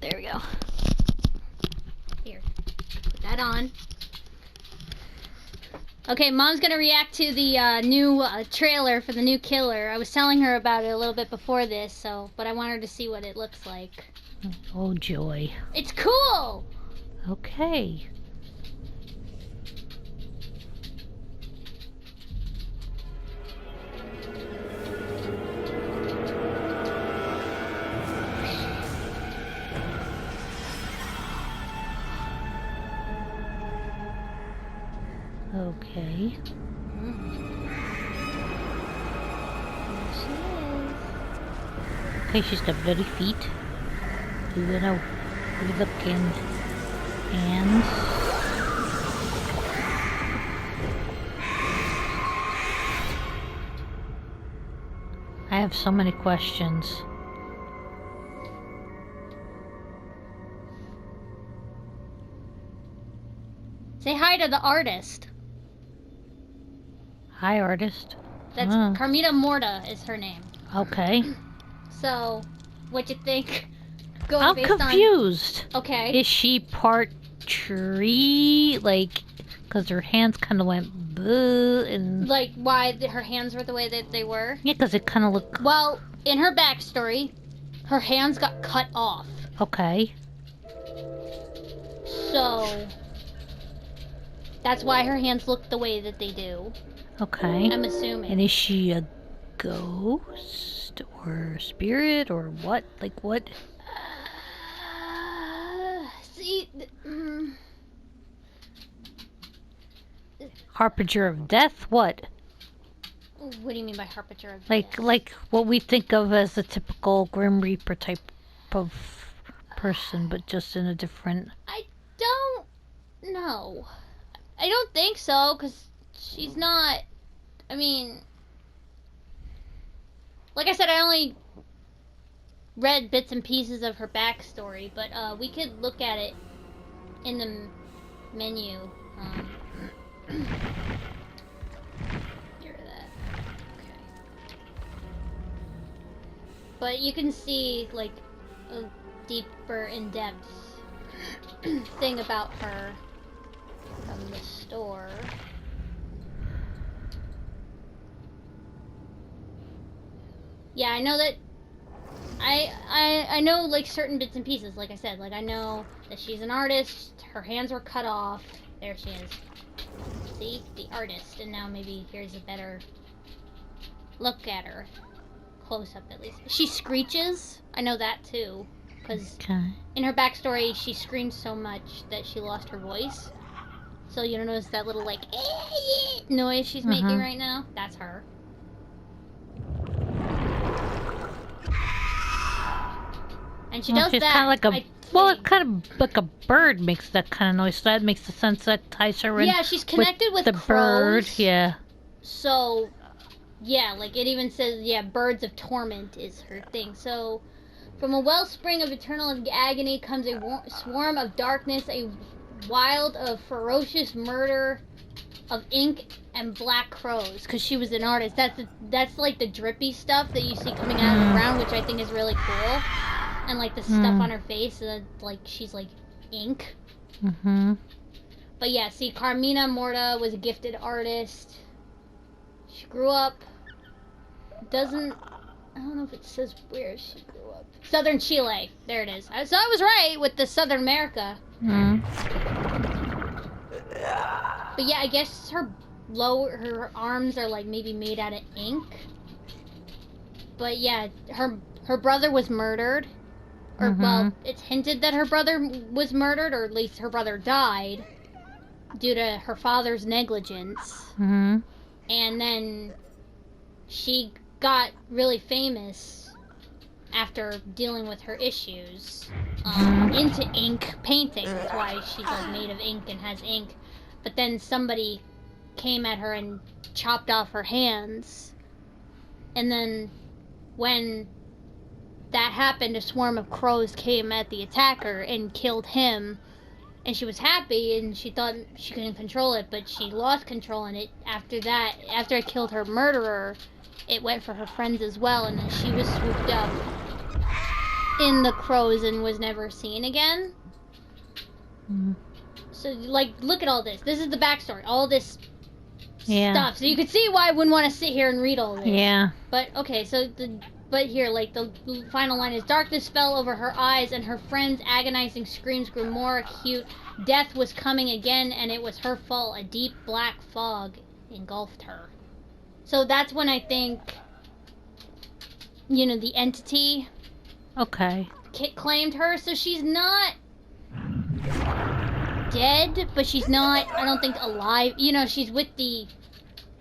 There we go. Here, put that on. Okay, Mom's gonna react to the new trailer for the new Killer. I was telling her about it a little bit before this, but I want her to see what it looks like. Oh joy. It's cool! Okay. Okay. Okay, she's got bloody feet. We're gonna look in hands. I have so many questions. Say hi to the artist. Hi, artist. That's Carmina Morta is her name. Okay. So, what you think? I'm confused. Okay. Is she part tree? Like, because her hands kind of went blue and... Like, why her hands were the way that they were? Yeah, because it kind of looked... Well, in her backstory, her hands got cut off. Okay. So, that's why her hands look the way that they do. Okay. I'm assuming. And is she a ghost or a spirit or what? Like what? See, Harbinger of death? What? What do you mean by harbinger of death? Like what we think of as a typical Grim Reaper type of person, but just in a different... I don't know. I don't think so, because she's not... I mean... Like I said, I only read bits and pieces of her backstory, but we could look at it in the menu. Hear that. Okay. But you can see, like, a deeper, in-depth thing about her from the store. Yeah, I know that I know, like, certain bits and pieces, like I said. Like, I know that she's an artist, her hands were cut off. There she is. See? The artist. And now maybe here's a better look at her. Close up, at least. She screeches. I know that, too. Because in her backstory, she screamed so much that she lost her voice. So you notice that little, like, noise she's making right now? That's her. And she does she's that. Kind of like it's kind of like a bird makes that kind of noise. So that makes the sense that ties her in. Yeah, she's connected with the crows. Bird. Yeah. So, yeah, like it even says, yeah, birds of torment is her thing. So, from a wellspring of eternal agony comes a swarm of darkness, a wild of ferocious murder of ink and black crows. Because she was an artist. That's like the drippy stuff that you see coming out of the ground, which I think is really cool. And, like, the stuff on her face, like, she's, like, ink. But, yeah, see, Carmina Morta was a gifted artist. She grew up... I don't know if it says where she grew up. Southern Chile. There it is. So I was right with the Southern America. But, yeah, I guess her arms are, like, maybe made out of ink. But, yeah, her brother was murdered. Or, well, it's hinted that her brother was murdered, or at least her brother died, due to her father's negligence. And then she got really famous after dealing with her issues into ink painting. That's why she's like made of ink and has ink. But then somebody came at her and chopped off her hands. And then when that happened, a swarm of crows came at the attacker and killed him, and she was happy and she thought she couldn't control it, but she lost control, and after it killed her murderer, it went for her friends as well, and then she was swooped up in the crows and was never seen again. Mm. So, like, look at all this. This is the backstory. All this Yeah. stuff. So you could see why I wouldn't want to sit here and read all this. Yeah. But, okay, so but here, like, the final line is, darkness fell over her eyes and her friend's agonizing screams grew more acute. Death was coming again and it was her fault. A deep black fog engulfed her. So that's when I think, you know, the entity Okay. claimed her. So she's not dead, but she's not, I don't think, alive. You know, she's with the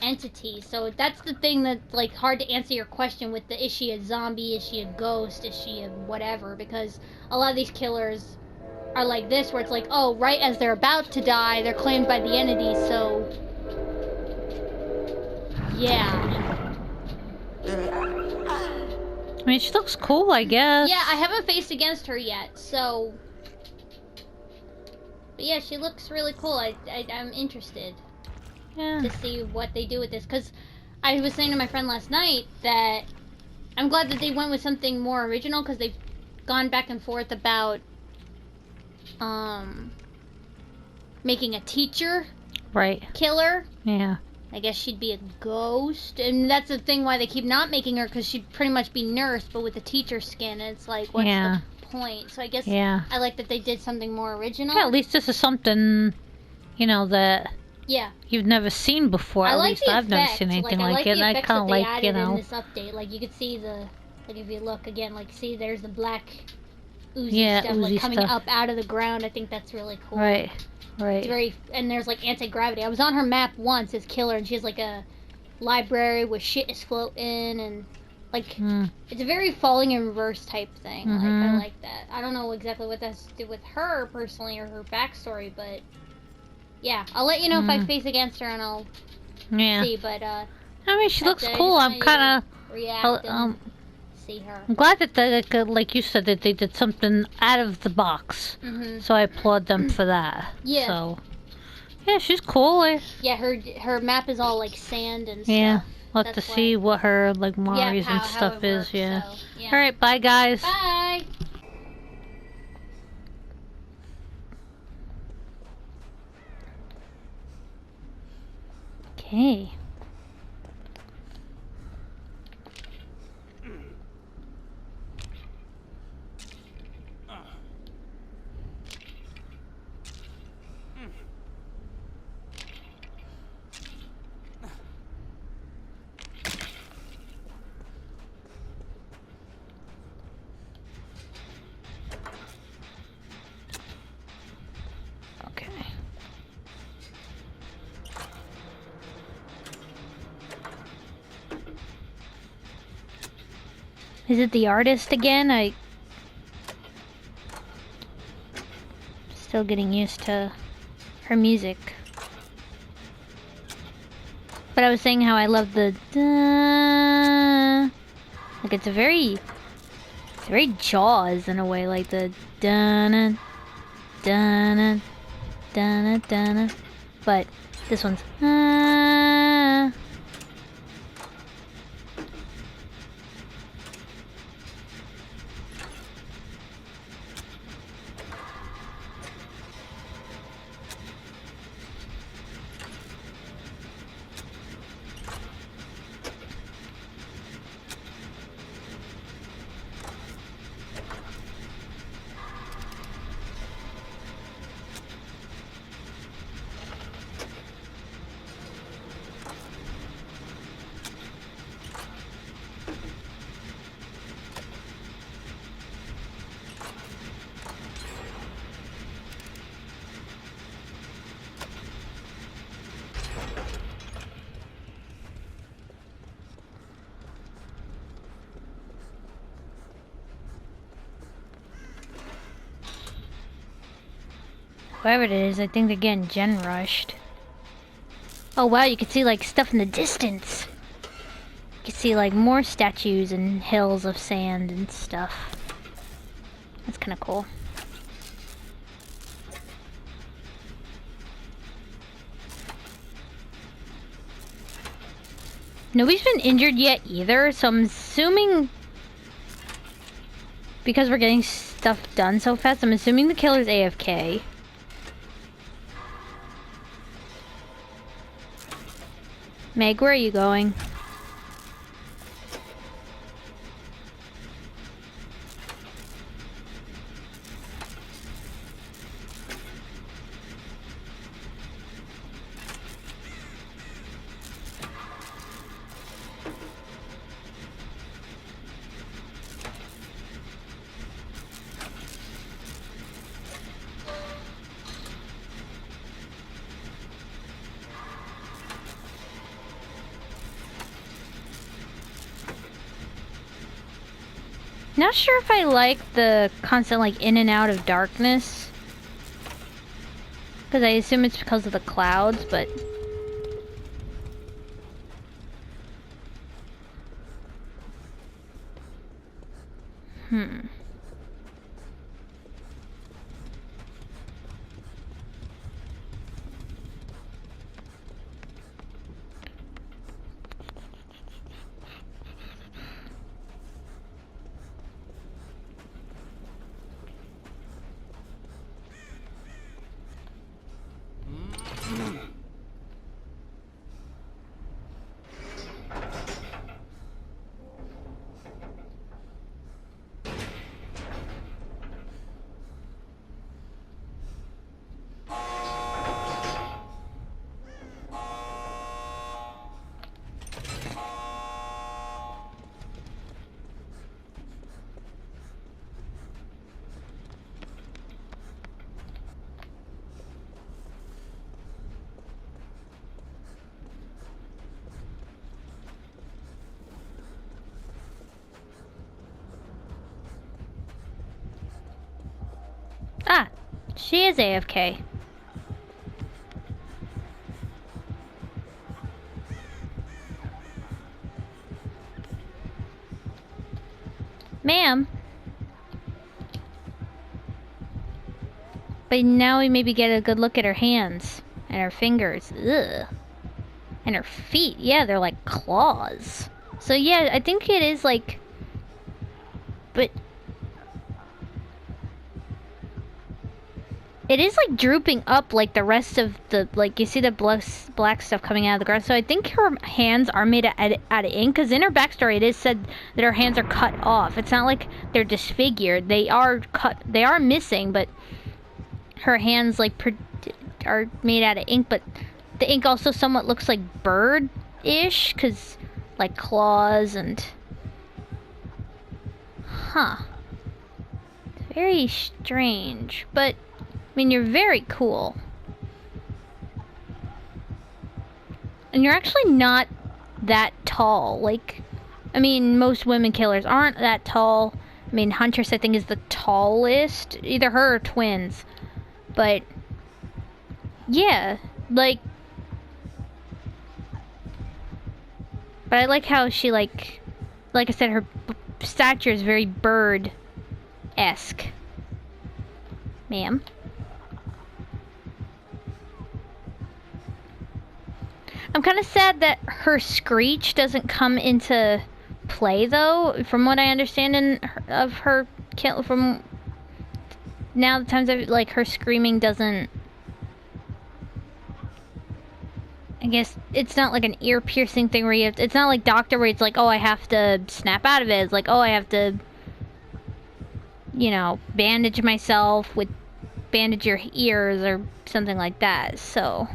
entity. So that's the thing that's, like, hard to answer your question with the, is she a zombie, is she a ghost, is she a whatever, because a lot of these killers are like this, where it's like, oh, right as they're about to die, they're claimed by the entity, so yeah. I mean, she looks cool, I guess. Yeah, I haven't faced against her yet, so, but yeah, she looks really cool. I'm interested to see what they do with this, because I was saying to my friend last night that I'm glad that they went with something more original, because they've gone back and forth about making a teacher killer. Yeah. I guess she'd be a ghost, and that's the thing why they keep not making her, because she'd pretty much be Nurse, but with a teacher skin, and it's like, what's the point? So I guess I like that they did something more original. Yeah, at least this is something, you know, that you've never seen before. I at like least the I've never seen anything like it. I kind of like, you know, in this update. Like, you could see the, like, if you look again, like, see, there's the black oozy stuff, like, coming up out of the ground. I think that's really cool. Right. It's very, and there's, like, anti-gravity. I was on her map once as Killer, and she has, like, a library where shit is floating, and, like, it's a very falling in reverse type thing. Like, I like that. I don't know exactly what that's to do with her, personally, or her backstory, but yeah, I'll let you know if I face against her, and I'll see, but, I mean, she looks cool. I'm kind of, react and see her. I'm glad that they, like you said, that they did something out of the box. So I applaud them for that. Yeah. So, yeah, she's cool. Yeah, her map is all, like, sand and stuff. Yeah, we'll have to see what her, like, Mari's and stuff is. So, yeah. Alright, bye, guys. Bye! Okay. Is it the artist again? Still getting used to her music. But I was saying how I love the like it's very Jaws in a way, like the dun dun dun dun. But this one's whoever it is. I think they're getting gen rushed. Oh wow, you can see like stuff in the distance. You can see like more statues and hills of sand and stuff. That's kind of cool. Nobody's been injured yet either, so I'm assuming because we're getting stuff done so fast, I'm assuming the killer's AFK. Meg, where are you going? Not sure if I like the constant like in and out of darkness. Because I assume it's because of the clouds, but... Ah, she is AFK. Ma'am. But now we maybe get a good look at her hands and her fingers. Ugh. And her feet. Yeah, they're like claws. So yeah, I think it is like... But... It is like drooping up like the rest of the... Like, you see the black stuff coming out of the ground. So I think her hands are made out of ink. Because in her backstory, it is said that her hands are cut off. It's not like they're disfigured. They are cut... They are missing, but... Her hands, like, are made out of ink. But the ink also somewhat looks like bird-ish. Because, like, claws and... Huh. Very strange. But... I mean, you're very cool. And you're actually not that tall. Like, I mean, most women killers aren't that tall. I mean, Huntress, I think, is the tallest. Either her or twins. But, yeah, like... But I like how she, like I said, her stature is very bird-esque. Ma'am. I'm kind of sad that her screech doesn't come into play, though. From what I understand of her kill, from now the times I've, like, her screaming doesn't... I guess it's not like an ear-piercing thing where you have to, it's not like Doctor where it's like, oh, I have to snap out of it. It's like, oh, I have to, you know, bandage myself with bandage your ears or something like that, so...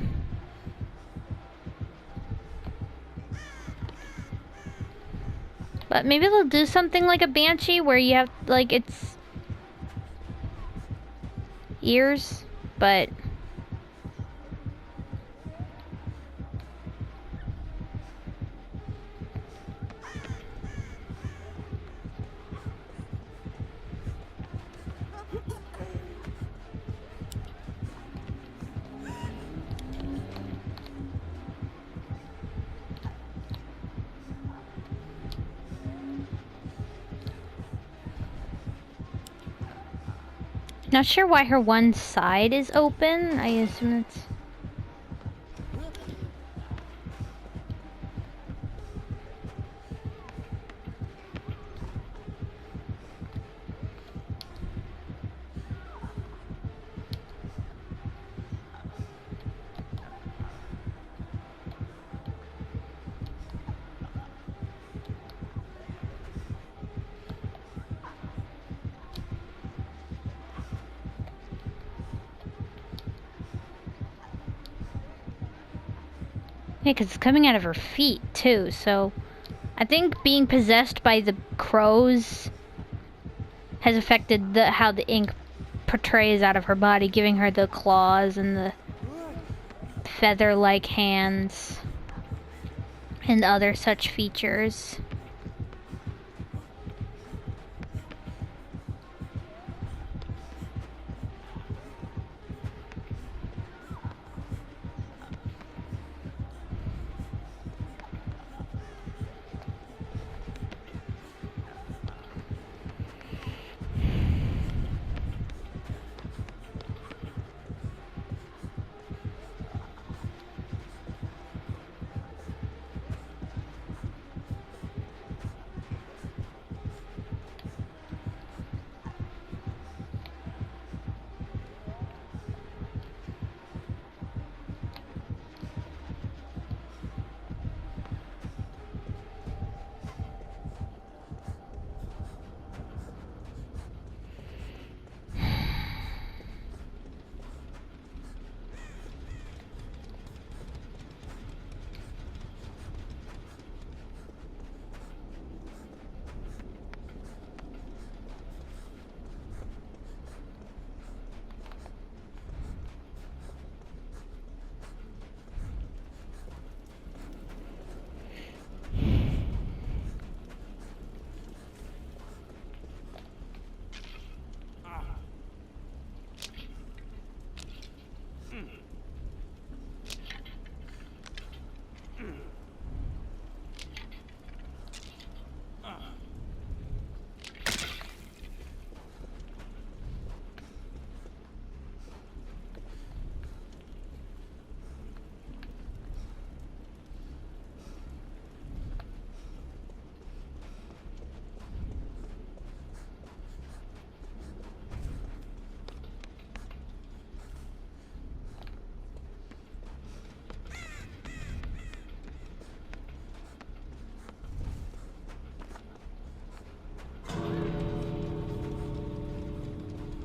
But maybe they'll do something like a Banshee where you have, like, it's ears, but... Not sure why her one side is open. I assume it's... Yeah, because it's coming out of her feet, too, so... I think being possessed by the crows has affected how the ink portrays out of her body, giving her the claws and the feather-like hands and other such features.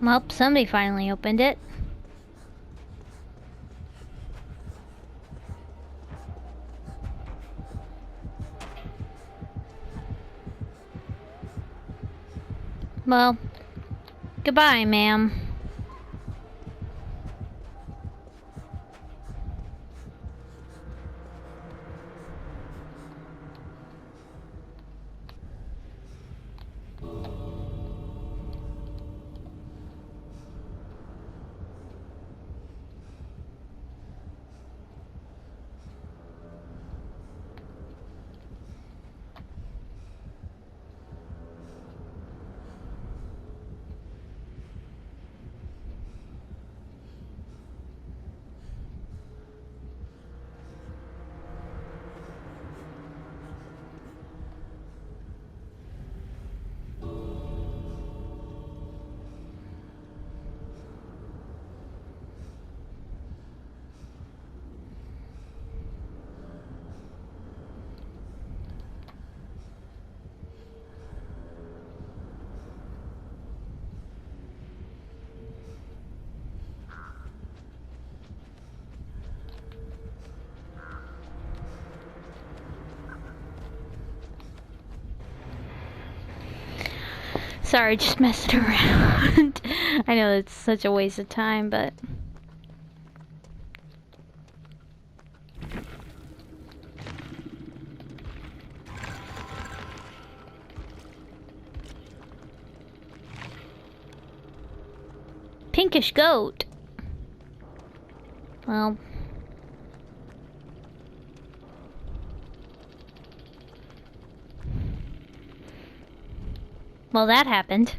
Well, somebody finally opened it. Well, goodbye, ma'am. Sorry, just messing around. I know it's such a waste of time, but... Pinkish goat. Well... Well, that happened.